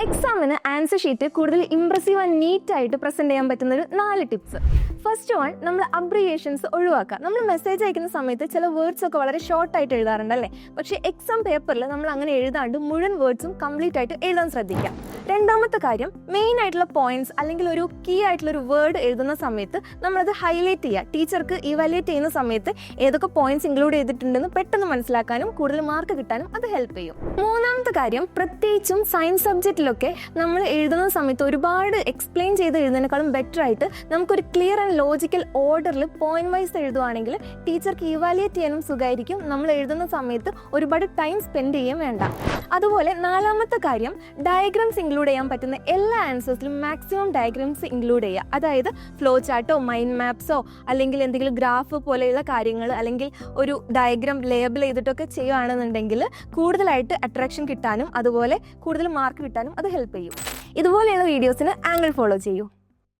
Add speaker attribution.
Speaker 1: എക്സാമിന് answer sheet കൂടുതൽ impressive and നീറ്റായിട്ട് പ്രസൻറ്റ് ചെയ്യാൻ പറ്റുന്ന ഒരു 4 ടിപ്സ്. ഫസ്റ്റ് വൺ, നമ്മൾ അബ്രിയേഷൻസ് ഒഴിവാക്കുക. നമ്മൾ മെസ്സേജ് അയക്കുന്ന സമയത്ത് ചില വേർഡ്സ് ഒക്കെ വളരെ ഷോർട്ടായിട്ട് എഴുതാറുണ്ട് അല്ലേ? പക്ഷേ എക്സാം പേപ്പറിൽ നമ്മൾ അങ്ങനെ എഴുതാണ്ട് മുഴുവൻ വേർഡ്സും കംപ്ലീറ്റ് ആയിട്ട് എഴുതാൻ ശ്രദ്ധിക്കാം. രണ്ടാമത്തെ കാര്യം, മെയിൻ ആയിട്ടുള്ള പോയിന്റ്സ് അല്ലെങ്കിൽ ഒരു കീ ആയിട്ടുള്ള ഒരു വേർഡ് എഴുതുന്ന സമയത്ത് നമ്മളത് ഹൈലൈറ്റ് ചെയ്യുക. ടീച്ചർക്ക് ഇവാലുവേറ്റ് ചെയ്യുന്ന സമയത്ത് ഏതൊക്കെ പോയിന്റ്സ് ഇൻക്ലൂഡ് ചെയ്തിട്ടുണ്ടെന്ന് പെട്ടെന്ന് മനസ്സിലാക്കാനും കൂടുതൽ മാർക്ക് കിട്ടാനും അത് ഹെൽപ്പ് ചെയ്യും. മൂന്നാമത്തെ കാര്യം, പ്രത്യേകിച്ചും സയൻസ് സബ്ജക്റ്റിലൊക്കെ നമ്മൾ എഴുതുന്ന സമയത്ത് ഒരുപാട് എക്സ്പ്ലെയിൻ ചെയ്ത് എഴുതുന്നതിനേക്കാളും ബെറ്റർ ആയിട്ട് നമുക്കൊരു ക്ലിയർ ആൻഡ് ലോജിക്കൽ ഓർഡറിൽ പോയിന്റ് വൈസ് എഴുതുവാണെങ്കിൽ ടീച്ചർക്ക് ഇവാലുവേറ്റ് ചെയ്യാനും സുഖമായിരിക്കും. നമ്മൾ എഴുതുന്ന സമയത്ത് ഒരുപാട് ടൈം സ്പെൻഡ് ചെയ്യാൻ വേണ്ട. അതുപോലെ നാലാമത്തെ കാര്യം, ഡയഗ്രാംസ് ഇൻക്ലൂഡ് ചെയ്യാൻ പറ്റുന്ന എല്ലാ ആൻസേഴ്സിലും മാക്സിമം ഡയഗ്രാംസ് ഇൻക്ലൂഡ് ചെയ്യുക. അതായത് ഫ്ലോ ചാർട്ടോ മൈൻഡ് മാപ്സോ അല്ലെങ്കിൽ എന്തെങ്കിലും ഗ്രാഫ് പോലെയുള്ള കാര്യങ്ങൾ അല്ലെങ്കിൽ ഒരു ഡയഗ്രാം ലേബിൾ ചെയ്തിട്ടൊക്കെ ചെയ്യുകയാണെന്നുണ്ടെങ്കിൽ കൂടുതലായിട്ട് അട്രാക്ഷൻ കിട്ടാനും അതുപോലെ കൂടുതൽ മാർക്ക് കിട്ടാനും അത് ഹെൽപ്പ് ചെയ്യും. ഇതുപോലെയുള്ള വീഡിയോസിന് ആംഗിൾ ഫോളോ ചെയ്യൂ.